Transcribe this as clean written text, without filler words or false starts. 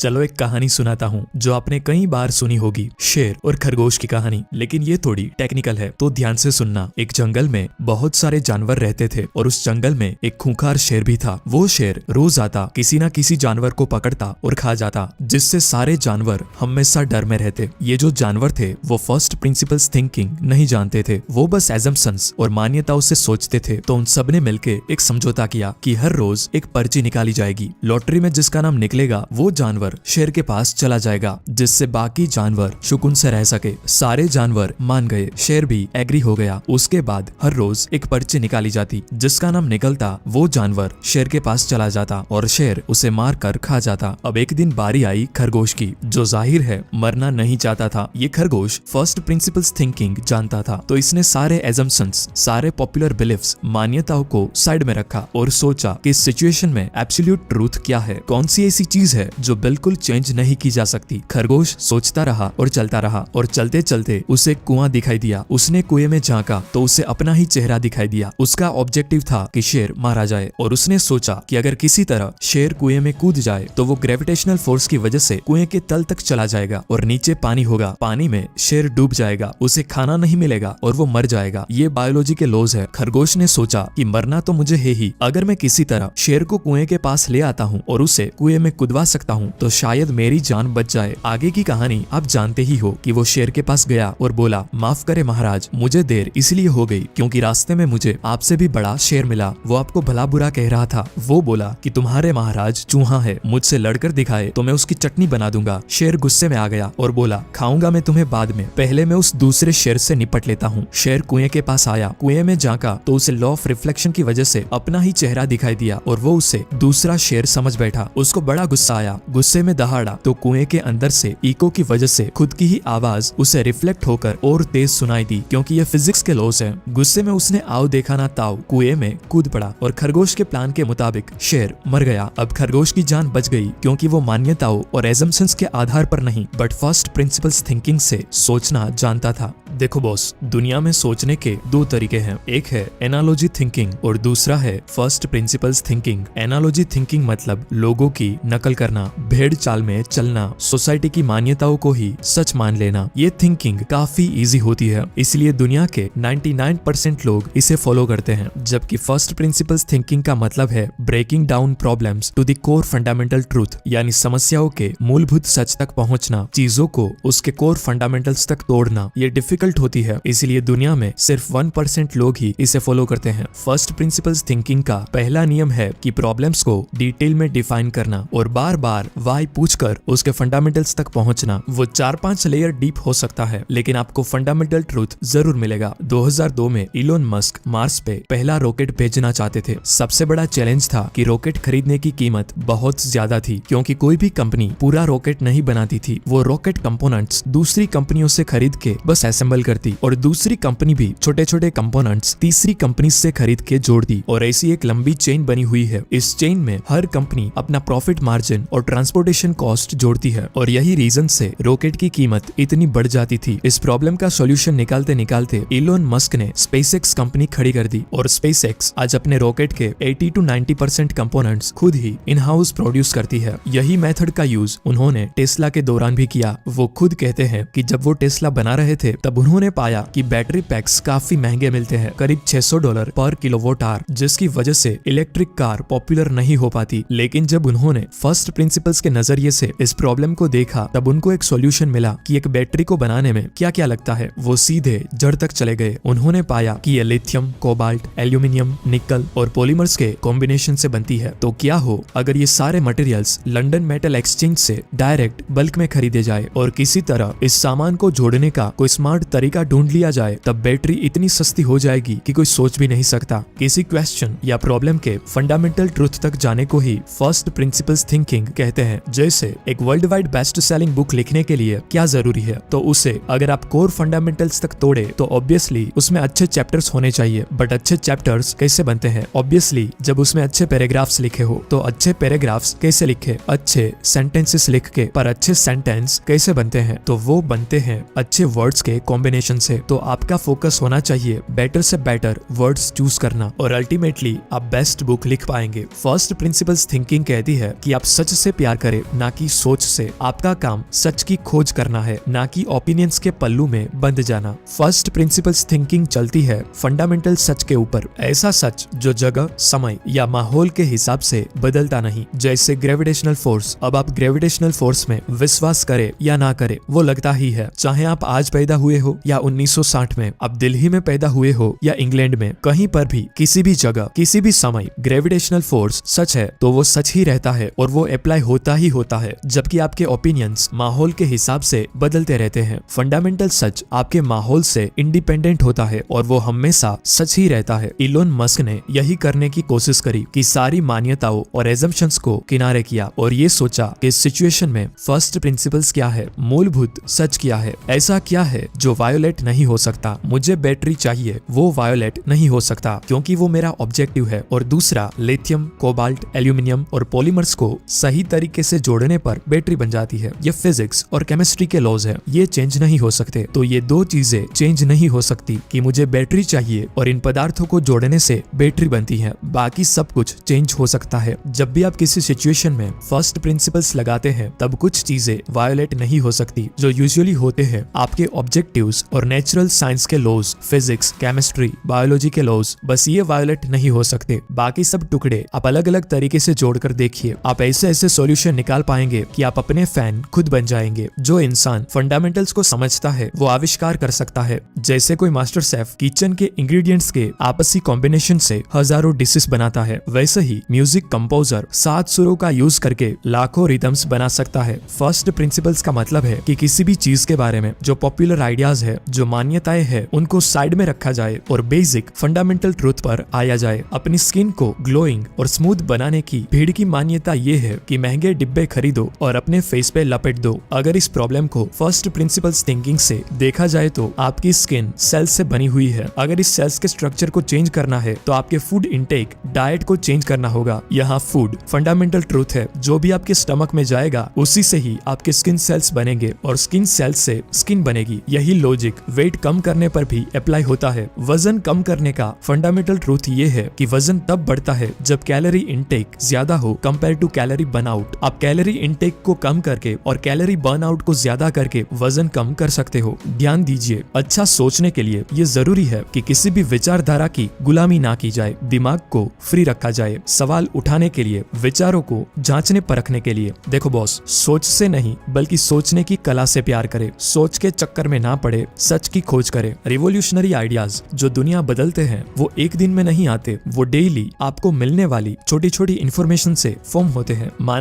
चलो एक कहानी सुनाता हूँ जो आपने कई बार सुनी होगी, शेर और खरगोश की कहानी। लेकिन ये थोड़ी टेक्निकल है, तो ध्यान से सुनना। एक जंगल में बहुत सारे जानवर रहते थे और उस जंगल में एक खूंखार शेर भी था। वो शेर रोज आता, किसी न किसी जानवर को पकड़ता और खा जाता, जिससे सारे जानवर हमेशा डर में रहते। ये जो जानवर थे वो फर्स्ट प्रिंसिपल्स थिंकिंग नहीं जानते थे, वो बस एजम्पशंस और मान्यताओं से सोचते थे। तो उन सबने मिलके एक समझौता किया कि हर रोज एक पर्ची निकाली जाएगी। लॉटरी में जिसका नाम निकलेगा वो जानवर शेर के पास चला जाएगा, जिससे बाकी जानवर सुकून से रह सके। सारे जानवर मान गए, शेर भी एग्री हो गया। उसके बाद हर रोज एक पर्ची निकाली जाती, जिसका नाम निकलता वो जानवर शेर के पास चला जाता और शेर उसे मार कर खा जाता। अब एक दिन बारी आई खरगोश की, जो जाहिर है मरना नहीं चाहता था। ये खरगोश फर्स्ट प्रिंसिपल्स थिंकिंग जानता था, तो इसने सारे एजम्पशंस, सारे पॉपुलर बिलीफ्स, मान्यताओं को साइड में रखा और सोचा कि इस सिचुएशन में एब्सोल्यूट ट्रूथ क्या है, कौन सी ऐसी चीज है जो बिल्कुल चेंज नहीं की जा सकती। खरगोश सोचता रहा और चलता रहा और चलते चलते उसे कुआं दिखाई दिया। उसने कुएं में झांका तो उसे अपना ही चेहरा दिखाई दिया। उसका ऑब्जेक्टिव था कि शेर मारा जाए और उसने सोचा कि अगर किसी तरह शेर कुएं में कूद जाए तो वो ग्रेविटेशनल फोर्स की वजह से कुएं के तल तक चला जाएगा और नीचे पानी होगा, पानी में शेर डूब जाएगा, उसे खाना नहीं मिलेगा और वो मर जाएगा। ये बायोलॉजी के लॉज है। खरगोश ने सोचा कि मरना तो मुझे है ही, अगर मैं किसी तरह शेर को कुएं के पास ले आता हूँ और उसे कुएं में कुदवा सकता हूँ तो शायद मेरी जान बच जाए। आगे की कहानी आप जानते ही हो कि वो शेर के पास गया और बोला, माफ करे महाराज, मुझे देर इसलिए हो गई क्योंकि रास्ते में मुझे आपसे भी बड़ा शेर मिला। वो आपको भला बुरा कह रहा था। वो बोला कि तुम्हारे महाराज चूहा है, मुझसे लड़कर दिखाए तो मैं उसकी चटनी बना दूंगा। शेर गुस्से में आ गया और बोला, खाऊंगा मैं तुम्हें बाद में, पहले मैं उस दूसरे शेर से निपट लेता हूँ। शेर कुएं के पास आया, कुएं में झांका तो उसे लॉ ऑफ रिफ्लेक्शन की वजह से अपना ही चेहरा दिखाई दिया और वो उसे दूसरा शेर समझ बैठा। उसको बड़ा गुस्सा आया, गुस्से में दहाड़ा तो कुएं के अंदर से इको की वजह से खुद की ही आवाज उसे रिफ्लेक्ट होकर और तेज सुनाई दी, क्योंकि ये फिजिक्स के लॉज है। गुस्से में उसने आओ देखा ना ताओ कुएं में कूद पड़ा और खरगोश के प्लान के मुताबिक शेर मर गया। अब खरगोश की जान बच गई क्योंकि वो मान्यताओं और एजम्पशंस के आधार पर नहीं बट फर्स्ट प्रिंसिपल्स थिंकिंग से सोचना जानता था। देखो बॉस, दुनिया में सोचने के दो तरीके हैं, एक है एनालॉजी थिंकिंग और दूसरा है first principles thinking. Analogy thinking मतलब लोगों की नकल करना, भेड़ चाल में चलना, सोसाइटी की मान्यताओं को ही सच मान लेना। ये थिंकिंग काफी इजी होती है, इसलिए दुनिया के 99% लोग इसे फॉलो करते हैं। जबकि फर्स्ट प्रिंसिपल्स थिंकिंग का मतलब है breaking down problems to the core fundamental truth, यानी समस्याओं के मूलभूत सच तक पहुंचना, चीजों को उसके कोर फंडामेंटल्स तक तोड़ना। ये डिफिकल्ट होती है, इसलिए दुनिया में सिर्फ 1% लोग ही इसे फॉलो करते हैं। फर्स्ट प्रिंसिपल्स थिंकिंग का पहला नियम है कि प्रॉब्लम्स को डिटेल में डिफाइन करना और बार बार वाई पूछकर उसके फंडामेंटल्स तक पहुंचना। वो 4-5 लेयर डीप हो सकता है, लेकिन आपको फंडामेंटल ट्रूथ जरूर मिलेगा। 2002 में इलोन मस्क मार्स पे पहला रॉकेट भेजना चाहते थे। सबसे बड़ा चैलेंज था कि रॉकेट खरीदने की कीमत बहुत ज्यादा थी, क्योंकि कोई भी कंपनी पूरा रॉकेट नहीं बनाती थी। वो रॉकेट कंपोनेंट्स दूसरी कंपनियों से खरीद के बस असेंबल करती और दूसरी कंपनी भी छोटे छोटे कंपोनेंट्स तीसरी कंपनी से खरीद के जोड़ दी और ऐसी एक लंबी चेन बनी हुई है। इस चेन में हर कंपनी अपना प्रॉफिट मार्जिन और ट्रांसपोर्टेशन कॉस्ट जोड़ती है और यही रीजन से रॉकेट की कीमत इतनी बढ़ जाती थी। इस प्रॉब्लम का सॉल्यूशन निकालते निकालते इलोन मस्क ने स्पेसएक्स कंपनी खड़ी कर दी और स्पेसएक्स आज अपने रॉकेट के 80 to 90% कंपोनेंट्स खुद ही इन हाउस प्रोड्यूस करती है। यही मेथड का यूज उन्होंने टेस्ला के दौरान भी किया। वो खुद कहते हैं कि जब वो टेस्ला बना रहे थे तब उन्होंने पाया कि बैटरी पैक्स काफी महंगे मिलते हैं, करीब $600 पर किलोवाट आवर, जिसकी वजह से इलेक्ट्रिक कार पॉपुलर नहीं हो पाती। लेकिन जब उन्होंने फर्स्ट प्रिंसिपल्स के नजरिए से इस प्रॉब्लम को देखा तब उनको एक सॉल्यूशन मिला कि एक बैटरी को बनाने में क्या क्या लगता है। वो सीधे जड़ तक चले गए। उन्होंने पाया कि ये लिथियम, कोबाल्ट, एल्यूमिनियम, निकल और पॉलीमर्स के कॉम्बिनेशन से बनती है। तो क्या हो अगर ये सारे मटेरियल्स लंदन मेटल एक्सचेंज से डायरेक्ट बल्क में खरीदे जाए और किसी तरह इस सामान को जोड़ने का कोई स्मार्ट तरीका ढूंढ लिया जाए, तब बैटरी इतनी सस्ती हो जाएगी कि कोई सोच भी नहीं सकता। किसी क्वेश्चन या प्रॉब्लम के फंडामेंटल ट्रूथ तक जाने को ही फर्स्ट प्रिंसिपल्स थिंकिंग कहते हैं। जैसे एक world wide best selling book लिखने के लिए क्या जरूरी है, तो उसे अगर आप कोर फंडामेंटल्स तक तोड़े तो ऑब्वियसली उसमें अच्छे चैप्टर्स होने चाहिए। बट अच्छे चैप्टर्स कैसे बनते हैं? ऑब्वियसली जब उसमें अच्छे पैराग्राफ्स लिखे हो। तो अच्छे पैराग्राफ्स कैसे लिखे? अच्छे सेंटेंसेस लिख के। पर अच्छे सेंटेंस कैसे बनते हैं? तो वो बनते हैं अच्छे वर्ड्स के कॉम्बिनेशन से। तो आपका फोकस होना चाहिए बेटर से बेटर वर्ड्स चूज करना और अल्टीमेटली आप बेस्ट बुक लिख पाएंगे। फर्स्ट प्रिंसिपल्स थिंकिंग कहती है कि आप सच से प्यार करें करे, ना कि सोच से। आपका काम सच की खोज करना है, ना कि ओपिनियंस के पल्लू में बंध जाना। फर्स्ट प्रिंसिपल्स थिंकिंग चलती है फंडामेंटल सच के ऊपर, ऐसा सच जो जगह, समय या माहौल के हिसाब से बदलता नहीं, जैसे ग्रेविटेशनल फोर्स। अब आप ग्रेविटेशनल फोर्स में विश्वास करे या ना करे, वो लगता ही है, चाहे आप आज पैदा हुए हो या 1960 में, आप दिल्ली में पैदा हुए हो या इंग्लैंड में, कहीं पर भी, किसी भी जगह, किसी भी समय, ग्रेविटेशनल फोर्स सच है तो वो सच ही रहता है और वो अप्लाई होता ही होता है, जबकि आपके ओपिनियंस माहौल के हिसाब से बदलते रहते हैं। फंडामेंटल सच आपके माहौल से इंडिपेंडेंट होता है और वो हमेशा सच ही रहता है। इलोन मस्क ने यही करने की कोशिश करी कि सारी मान्यताओं और एजम्पशंस को किनारे किया और ये सोचा कि इस सिचुएशन में फर्स्ट प्रिंसिपल्स क्या है, मूलभूत सच क्या है, ऐसा क्या है जो वायोलेट नहीं हो सकता। मुझे बैटरी चाहिए, वो वायोलेट नहीं हो सकता क्योंकि वो मेरा ऑब्जेक्टिव है। और दूसरा, लिथियम, कोबाल्ट, एल्यूमिनियम और पॉलीमर्स को सही तरीके से जोड़ने पर बैटरी बन जाती है। ये फिजिक्स और केमिस्ट्री के लॉज है, ये चेंज नहीं हो सकते। तो ये दो चीजें चेंज नहीं हो सकती कि मुझे बैटरी चाहिए और इन पदार्थों को जोड़ने से बैटरी बनती है। बाकी सब कुछ चेंज हो सकता है। जब भी आप किसी सिचुएशन में फर्स्ट प्रिंसिपल्स लगाते हैं तब कुछ चीजें वायोलेट नहीं हो सकती जो यूजुअली होते हैं आपके ऑब्जेक्टिव्स और नेचुरल साइंस के लॉज, फिजिक्स, केमिस्ट्री, बायोलॉजी के लॉज, बस ये वायोलेट नहीं हो सकते। बाकी सब टुकड़े आप अलग अलग तरीके से जोड़कर देखिए, आप ऐसे ऐसे सॉल्यूशन निकाल पाएंगे कि आप अपने फैन खुद बन जाएंगे। जो इंसान फंडामेंटल्स को समझता है वो आविष्कार कर सकता है। जैसे कोई मास्टर शेफ किचन के इंग्रेडिएंट्स के आपसी कॉम्बिनेशन से हजारों डिशेस बनाता है, वैसे ही म्यूजिक कंपोजर 7 सुरों का यूज करके लाखों रिदम्स बना सकता है। फर्स्ट प्रिंसिपल्स का मतलब है कि किसी भी चीज के बारे में जो पॉपुलर आइडियाज है, जो मान्यताएं है, उनको साइड में रखा जाए और बेसिक फंडामेंटल ट्रूथ पर आया जाए। अपनी स्किन को ग्लोइंग और स्मूथ बनाने की भीड़ की मान्यता ये है कि महंगे डिब्बे खरीदो और अपने फेस पे लपेट दो। अगर इस प्रॉब्लम को फर्स्ट प्रिंसिपल्स थिंकिंग से देखा जाए तो आपकी स्किन सेल्स से बनी हुई है। अगर इस सेल्स के स्ट्रक्चर को चेंज करना है तो आपके फूड इनटेक, डाइट को चेंज करना होगा। यहाँ फूड फंडामेंटल ट्रूथ है, जो भी आपके स्टमक में जाएगा उसी से ही आपके स्किन सेल्स बनेंगे और स्किन सेल्स से स्किन बनेगी। यही लॉजिक वेट कम करने पर भी अप्लाई होता है। वजन कम करने का फंडामेंटल ट्रूथ ये है कि वजन तब बढ़ता है जब कैलोरी इनटेक ज्यादा हो कंपेयर टू कैलोरी बर्नआउट। आप कैलोरी इनटेक को कम करके और कैलोरी बर्नआउट को ज्यादा करके वजन कम कर सकते हो। ध्यान दीजिए, अच्छा सोचने के लिए ये जरूरी है कि किसी भी विचारधारा की गुलामी ना की जाए, दिमाग को फ्री रखा जाए, सवाल उठाने के लिए, विचारों को जांचने परखने के लिए। देखो बॉस, सोच से नहीं बल्कि सोचने की कला से प्यार करे, सोच के चक्कर में ना पड़े, सच की खोज करे। रिवोल्यूशनरी आइडियाज जो दुनिया बदलते हैं वो एक दिन में नहीं आते, वो डेली आपको मिलने वाली छोटी छोटी इन्फॉर्मेशन से फॉर्म होते हैं। माना